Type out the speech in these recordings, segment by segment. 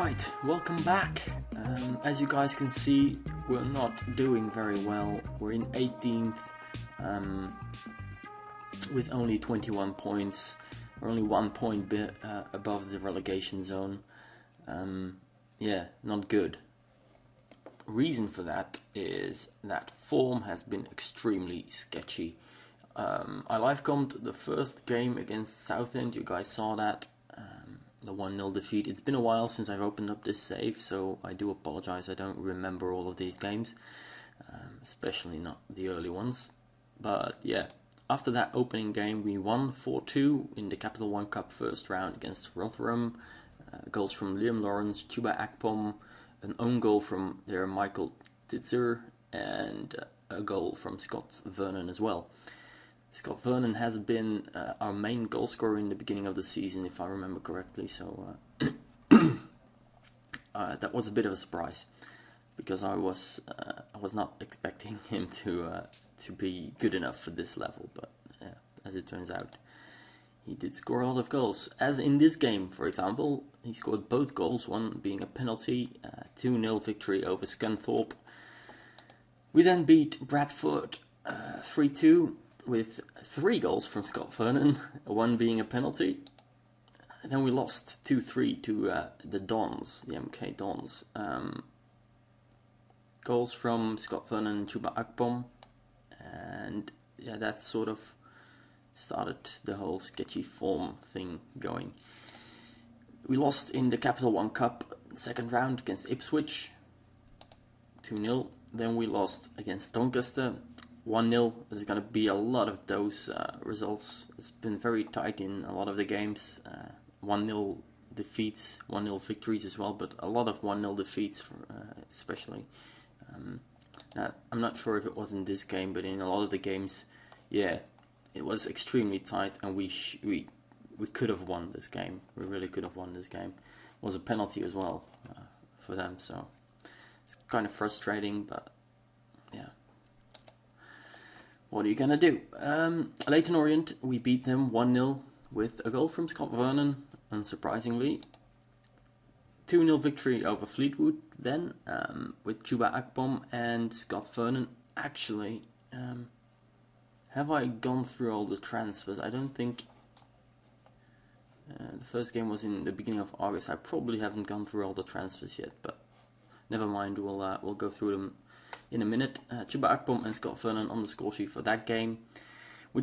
Right, welcome back. As you guys can see, we're not doing very well. We're in 18th with only 21 points. We're only 1 point above the relegation zone. Yeah, not good. Reason for that is that form has been extremely sketchy. I live-commed the first game against Southend, you guys saw that. The 1-0 defeat. It's been a while since I've opened up this save, so I do apologize. I don't remember all of these games, especially not the early ones. But yeah, after that opening game, we won 4-2 in the Capital One Cup first round against Rotherham. Goals from Liam Lawrence, Chuba Akpom, an own goal from their Michael Titzer, and a goal from Scott Vernon as well. Scott Vernon has been our main goal scorer in the beginning of the season, if I remember correctly, so that was a bit of a surprise, because I was not expecting him to be good enough for this level, but yeah, as it turns out, he did score a lot of goals. As in this game, for example, he scored both goals, one being a penalty, 2-0 victory over Scunthorpe. We then beat Bradford 3-2. With 3 goals from Scott Vernon, one being a penalty. And then we lost 2-3 to the Dons, the MK Dons. Goals from Scott Vernon and Chuba Akpom. And yeah, that sort of started the whole sketchy form thing going. We lost in the Capital One Cup second round against Ipswich, 2-0. Then we lost against Doncaster, 1-0. There's going to be a lot of those results. It's been very tight in a lot of the games. 1-0 defeats, 1-0 victories as well, but a lot of 1-0 defeats, especially. Now, I'm not sure if it was in this game, but in a lot of the games, yeah, it was extremely tight, and we could have won this game. We really could have won this game. It was a penalty as well for them, so it's kind of frustrating, but yeah. What are you going to do? Leyton Orient, we beat them 1-0 with a goal from Scott Vernon, unsurprisingly. 2-0 victory over Fleetwood then, with Chuba Akpom and Scott Vernon. Actually, have I gone through all the transfers? I don't think... the first game was in the beginning of August. I probably haven't gone through all the transfers yet, but never mind, we'll go through them in a minute. Chuba Akpom and Scott Vernon on the score sheet for that game. We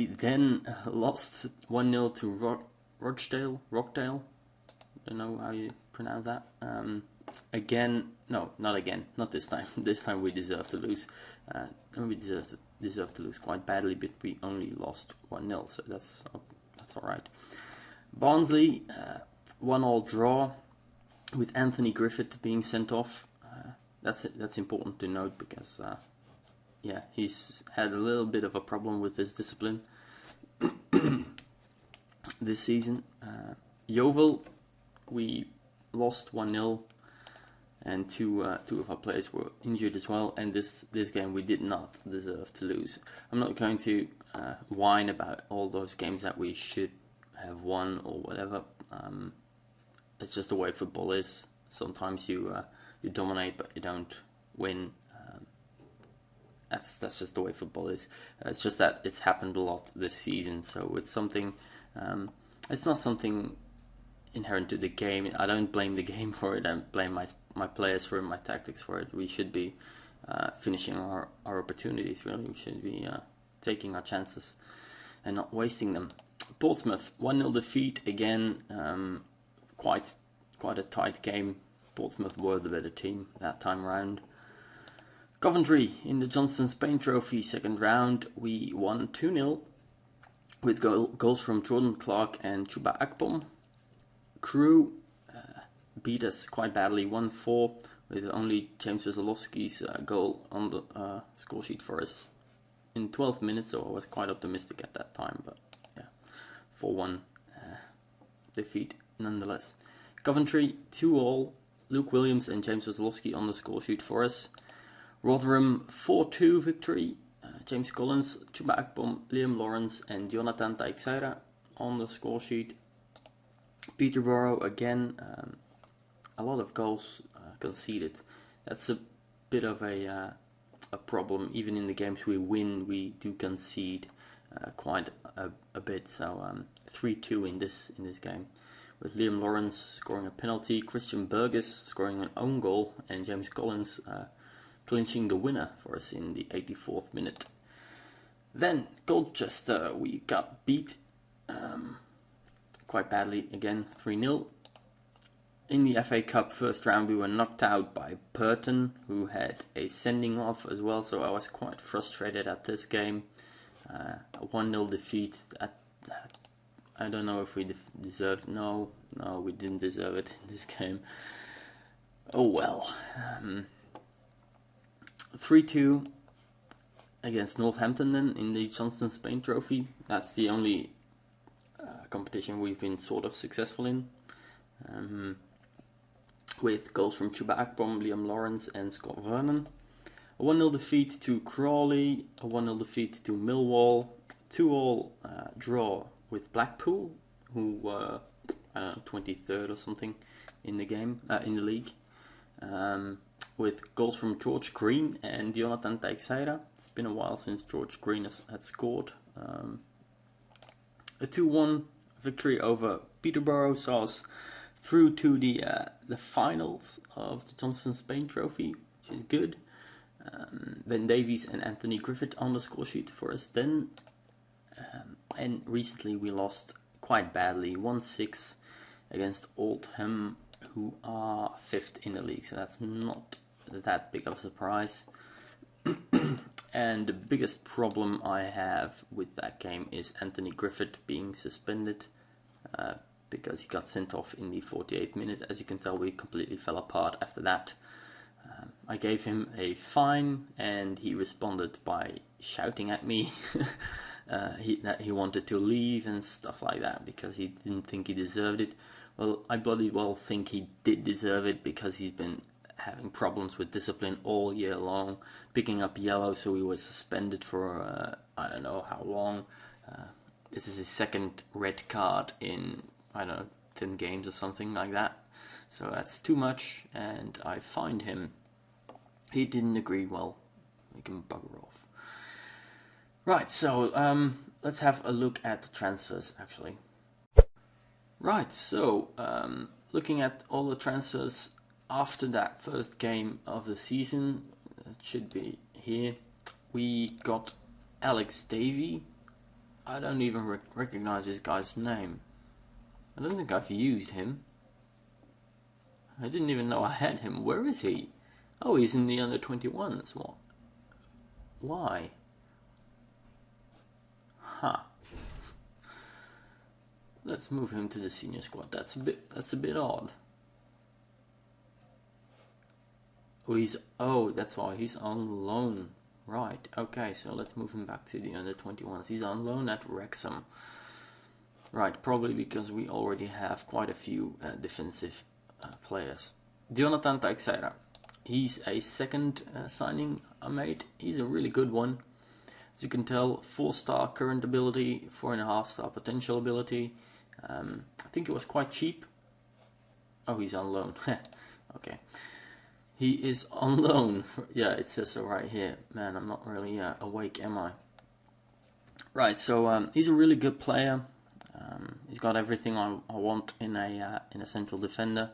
then lost 1-0 to Rockdale. I don't know how you pronounce that. Not this time. This time we deserve to lose. We deserve to lose quite badly, but we only lost 1-0, so that's alright. Barnsley, 1-1 draw with Anthony Griffith being sent off. That's important to note, because yeah, he's had a little bit of a problem with his discipline this season. Yeovil, we lost 1-0, and two of our players were injured as well, and this game we did not deserve to lose. I'm not going to whine about all those games that we should have won or whatever. It's just the way football is. Sometimes you dominate, but you don't win. That's just the way football is. It's just that it's happened a lot this season, so it's something. It's not something inherent to the game. I don't blame the game for it. I blame my players for it, my tactics for it. We should be finishing our opportunities. Really, we should be taking our chances and not wasting them. Portsmouth, 1-0 defeat again. Quite a tight game. Portsmouth were the better team that time round. Coventry in the Johstone Spain Trophy second round, we won 2-0 with goals from Jordan Clark and Chuba Akpom. Crew beat us quite badly, 1-4, with only James Wesolowski's goal on the score sheet for us in 12 minutes, so I was quite optimistic at that time, but yeah, 4-1 defeat nonetheless. Coventry 2-2, Luke Williams and James Wesolowski on the score sheet for us. Rotherham 4-2 victory, James Collins, Chuba Akpom, Liam Lawrence and Jonathan Teixeira on the score sheet. Peterborough again, a lot of goals conceded. That's a bit of a problem. Even in the games we win, we do concede quite a bit. So 3-2 in this game, with Liam Lawrence scoring a penalty, Christian Burgess scoring an own goal, and James Collins clinching the winner for us in the 84th minute. Then Colchester, we got beat quite badly again, 3-0. In the FA Cup first round, we were knocked out by Burton, who had a sending off as well, so I was quite frustrated at this game. A 1-0 defeat. I don't know if we deserved. No, we didn't deserve it in this game. Oh well. 3-2 against Northampton then in the Johstone Spain Trophy. That's the only competition we've been sort of successful in. With goals from Chuba Akpom, Liam Lawrence and Scott Vernon. A 1-0 defeat to Crawley, a 1-0 defeat to Millwall, 2-2 draw with Blackpool, who were 23rd or something in the game, in the league, with goals from George Green and Jonathan Teixeira. It's been a while since George Green had scored. A 2-1 victory over Peterborough saw us through to the finals of the Johstone Spain Trophy, which is good. Ben Davies and Anthony Griffith on the score sheet for us then. And recently we lost quite badly, 1-6 against Oldham, who are 5th in the league, so that's not that big of a surprise. And the biggest problem I have with that game is Anthony Griffith being suspended, because he got sent off in the 48th minute. As you can tell, we completely fell apart after that. I gave him a fine, and he responded by shouting at me that he wanted to leave and stuff like that because he didn't think he deserved it. Well, I bloody well think he did deserve it, because he's been having problems with discipline all year long, picking up yellow, so he was suspended for I don't know how long. This is his second red card in, I don't know, 10 games or something like that. So that's too much, and I fined him. He didn't agree. Well, we can bugger off. Right, so let's have a look at the transfers, actually. Right, so looking at all the transfers after that first game of the season, it should be here. We got Alex Davey. I don't even recognize this guy's name. I don't think I've used him. I didn't even know I had him. Where is he? Oh, he's in the under 21s. What? Why? Huh. Let's move him to the senior squad. That's a bit odd. Oh, that's why he's on loan. Right. Okay, so let's move him back to the under 21s. He's on loan at Wrexham. Right, probably because we already have quite a few defensive players. Jonathan Teixeira. He's a second signing I made. He's a really good one. As you can tell, 4-star current ability, 4.5-star potential ability. I think it was quite cheap. Oh, he's on loan. Okay. He is on loan. Yeah, it says so right here. Man, I'm not really awake, am I? Right, so he's a really good player. He's got everything I want in a central defender.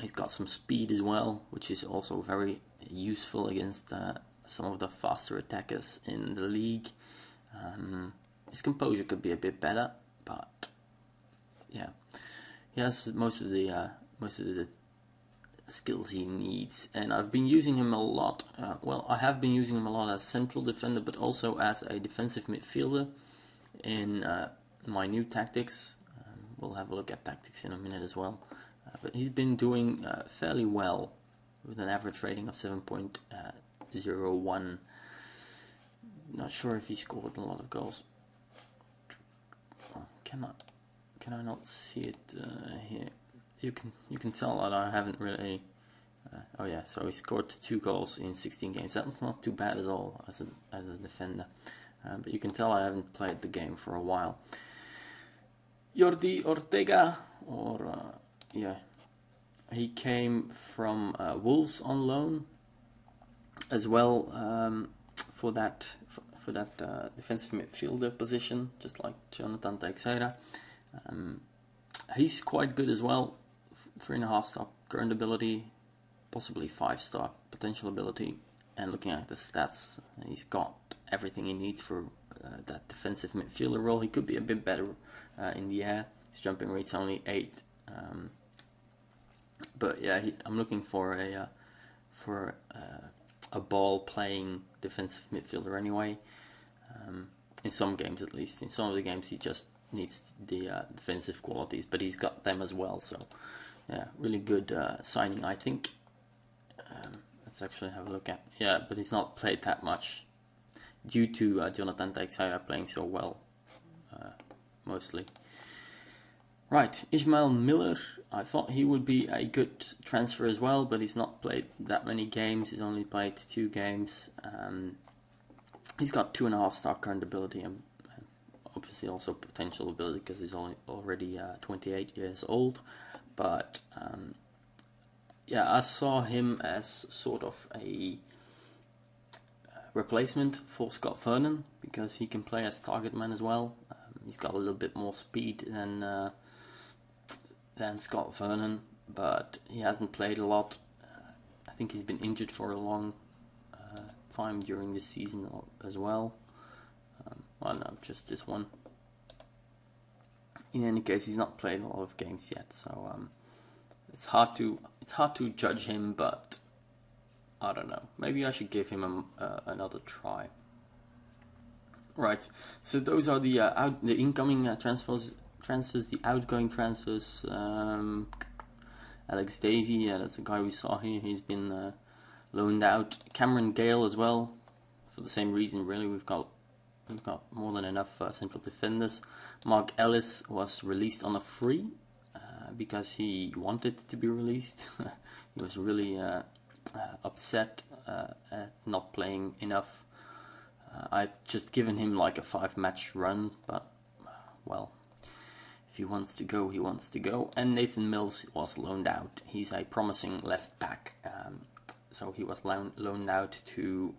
He's got some speed as well, which is also very useful against some of the faster attackers in the league. His composure could be a bit better, but yeah, he has most of the skills he needs, and I've been using him a lot. Well, I have been using him a lot as central defender, but also as a defensive midfielder in my new tactics. We'll have a look at tactics in a minute as well. But he's been doing fairly well with an average rating of 7.01. Not sure if he scored a lot of goals. Oh, can I not see it here? You can tell that I haven't really. Oh yeah, so he scored 2 goals in 16 games. That's not too bad at all as a defender. But you can tell I haven't played the game for a while. Jordi Ortega, or yeah, He came from Wolves on loan as well, for that defensive midfielder position, just like Jonathan Teixeira. He's quite good as well. 3.5-star current ability, possibly 5-star potential ability. And looking at the stats, he's got everything he needs for that defensive midfielder role. He could be a bit better in the air. His jumping rate's only 8. But yeah, I'm looking for a ball-playing defensive midfielder anyway. In some games, at least. In some of the games, he just needs the defensive qualities, but he's got them as well. So yeah, really good signing, I think. Let's actually have a look at. Yeah, but he's not played that much due to Jonathan Teixeira playing so well, mostly. Right, Ismail Miller. I thought he would be a good transfer as well, but he's not played that many games. He's only played 2 games. He's got 2.5-star current ability and obviously also potential ability because he's already 28 years old. But yeah, I saw him as sort of a replacement for Scott Vernon because he can play as target man as well. He's got a little bit more speed than Scott Vernon, but he hasn't played a lot. I think he's been injured for a long time during this season as well. Well, no, just this one. In any case, he's not played a lot of games yet, so it's hard to judge him. But I don't know. Maybe I should give him another try. Right. So those are the incoming transfers. The outgoing transfers. Alex Davey, yeah, that's the guy we saw here. He's been loaned out. Cameron Gale as well, for the same reason. Really, we've got more than enough central defenders. Mark Ellis was released on a free because he wanted to be released. He was really upset at not playing enough. I've just given him like a 5-match run, but well, if he wants to go, he wants to go. And Nathan Mills was loaned out. He's a promising left back, so he was loaned out to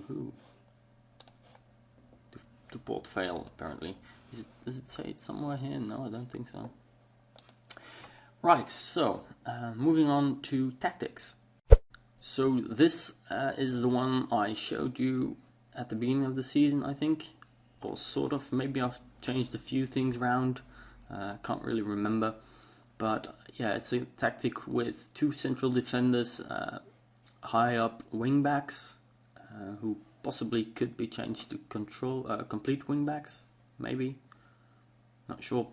who? To Port Vale, apparently. Does it say it somewhere here? No, I don't think so. Right, so moving on to tactics. So this is the one I showed you at the beginning of the season, I think. Or sort of. Maybe I've changed a few things around. Can't really remember. But yeah, it's a tactic with 2 central defenders, high up wingbacks, who possibly could be changed to complete wingbacks, maybe, not sure.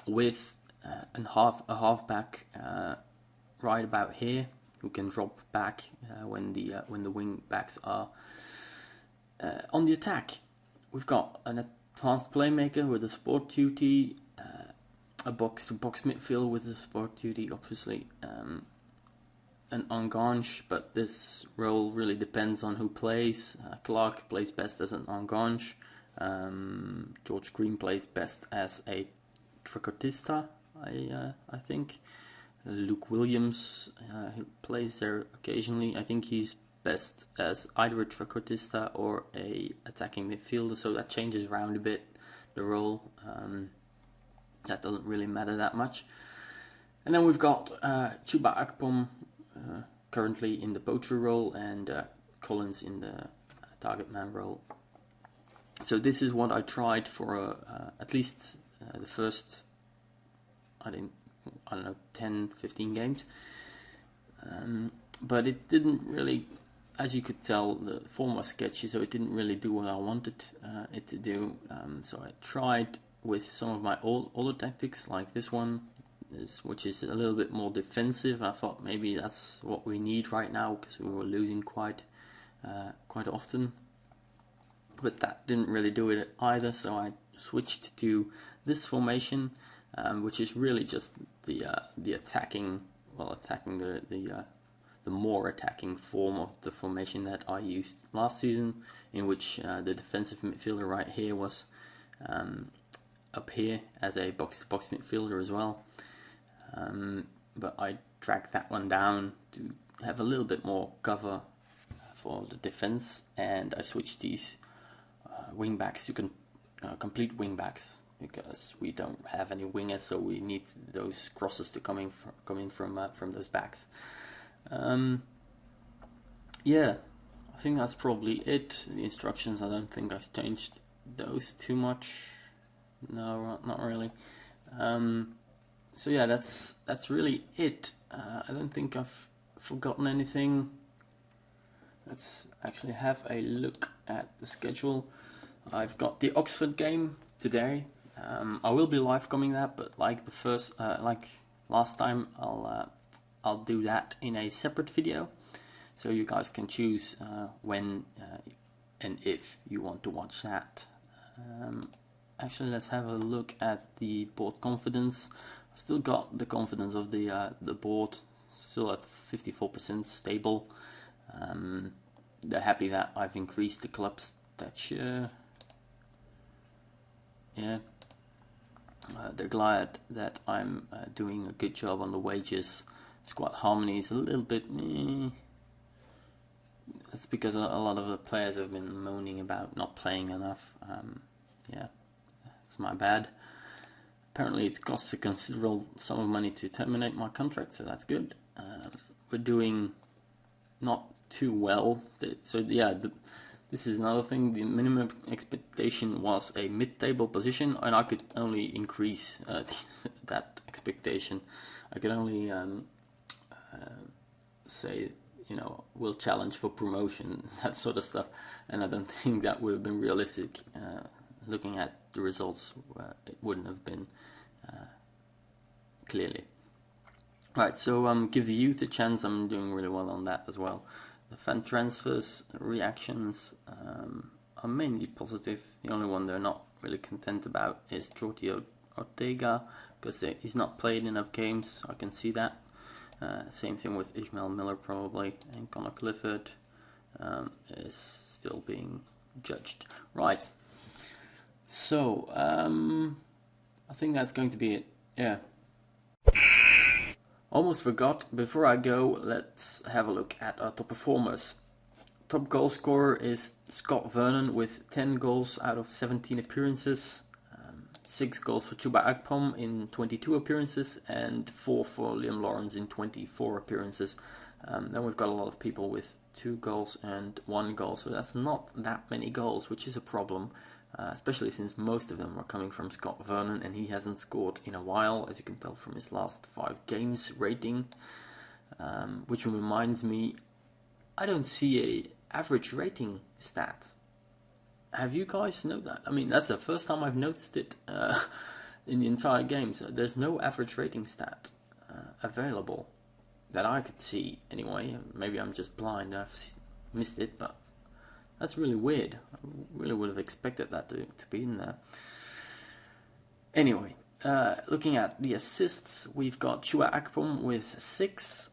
With a halfback right about here, who can drop back when the wingbacks are on the attack. We've got an advanced playmaker with a support duty, a box-to-box midfield with a support duty, obviously. An engrange, but this role really depends on who plays. Clark plays best as an engrange. George Green plays best as a trequartista, I think. Luke Williams he plays there occasionally. I think he's best as either a trequartista or a attacking midfielder, so that changes around a bit, the role. That doesn't really matter that much. And then we've got Chuba Akpom currently in the poacher role, and Collins in the target man role. So this is what I tried for at least the first, I don't know, 10-15 games. But it didn't really, as you could tell, the form was sketchy, so it didn't really do what I wanted it to do. So I tried with some of my older tactics, like this one, which is a little bit more defensive. I thought maybe that's what we need right now, because we were losing quite often. But that didn't really do it either, so I switched to this formation, which is really just the attacking the more attacking form of the formation that I used last season, in which the defensive midfielder right here was up here as a box-to-box midfielder as well. But I dragged that one down to have a little bit more cover for the defense, and I switched these wingbacks to complete wingbacks, because we don't have any wingers, so we need those crosses to come in from those backs. Yeah, I think that's probably it. The instructions, I don't think I've changed those too much. No, not really. So yeah, that's really it. I don't think I've forgotten anything. Let's actually have a look at the schedule. I've got the Oxford game today. I will be live coming that, but like last time, I'll do that in a separate video, so you guys can choose when and if you want to watch that. Actually, let's have a look at the board confidence. I've still got the confidence of the board still at 54% stable. They're happy that I've increased the club stature. Yeah. They're glad that I'm doing a good job on the wages. Squad harmony is a little bit That's because a lot of the players have been moaning about not playing enough. Yeah, it's my bad. Apparently it costs a considerable sum of money to terminate my contract, so that's good. We're doing not too well. So yeah, this is another thing. The minimum expectation was a mid-table position, and I could only increase that expectation. I could only say, you know, we'll challenge for promotion, that sort of stuff, and I don't think that would have been realistic. Looking at the results, it wouldn't have been clearly. Right, so give the youth a chance. I'm doing really well on that as well. The fan transfers reactions are mainly positive. The only one they're not really content about is Jordi Ortega, because he's not played enough games. I can see that. Same thing with Ishmael Miller probably, and Connor Clifford is still being judged. Right. So I think that's going to be it. Yeah. Almost forgot. Before I go, let's have a look at our top performers. Top goal scorer is Scott Vernon with 10 goals out of 17 appearances. 6 goals for Chuba Akpom in 22 appearances, and 4 for Liam Lawrence in 24 appearances. Then we've got a lot of people with 2 goals and 1 goal, so that's not that many goals, which is a problem. Especially since most of them are coming from Scott Vernon, and he hasn't scored in a while, as you can tell from his last 5 games rating. Which reminds me, I don't see a average rating stat. Have you guys noticed that? I mean, that's the first time I've noticed it in the entire game. So there's no average rating stat available that I could see anyway. Maybe I'm just blind, I've missed it, but that's really weird. I really would have expected that to be in there. Anyway, looking at the assists, we've got Chua Akpom with 6,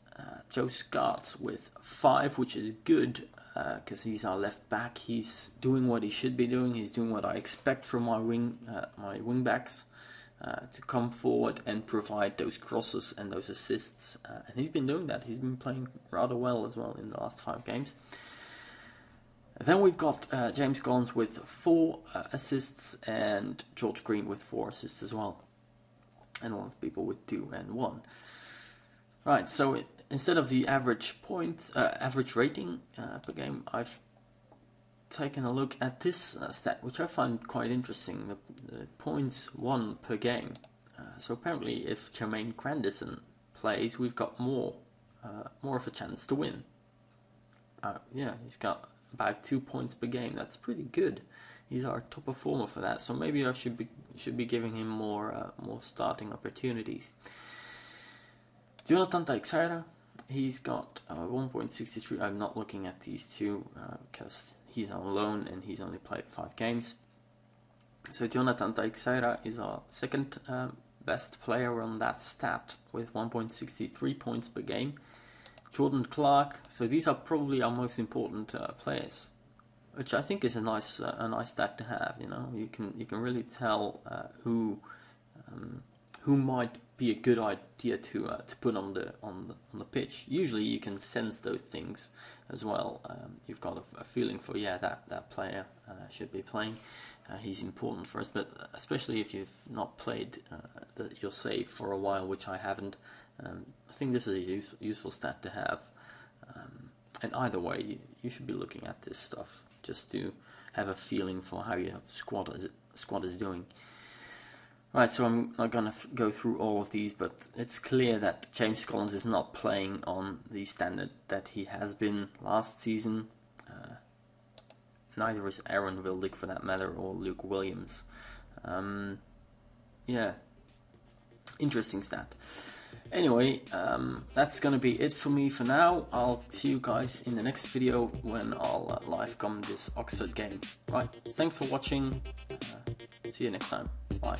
Joe Scarts with 5, which is good because he's our left back. He's doing what he should be doing. He's doing what I expect from my wing backs, to come forward and provide those crosses and those assists. And he's been doing that. He's been playing rather well as well in the last 5 games. Then we've got James Collins with 4 assists and George Green with 4 assists as well. And a lot of people with 2 and 1. Right, so instead of the average rating per game, I've taken a look at this stat, which I find quite interesting, the points won per game. So apparently if Jermaine Grandison plays, we've got more of a chance to win. Yeah, he's got about 2 points per game. That's pretty good. He's our top performer for that. So maybe I should be giving him more starting opportunities. Jonathan Teixeira, he's got 1.63. I'm not looking at these two because he's on loan and he's only played 5 games. So Jonathan Teixeira is our second best player on that stat with 1.63 points per game. Jordan Clark, so these are probably our most important players. which I think is a nice stat to have. You know, you can really tell who might be a good idea to put on the pitch. Usually you can sense those things as well. You've got a feeling for, yeah, that player should be playing. He's important for us, but especially if you've not played your save for a while, which I haven't. I think this is a useful stat to have. And either way, you should be looking at this stuff just to have a feeling for how your squad is doing. Right, so I'm not going to go through all of these, but it's clear that James Collins is not playing on the standard that he has been last season. Neither is Aaron Wildick, for that matter, or Luke Williams. Yeah, interesting stat. Anyway, that's going to be it for me for now. I'll see you guys in the next video when I'll live come this Oxford game. Right, thanks for watching. See you next time. Bye.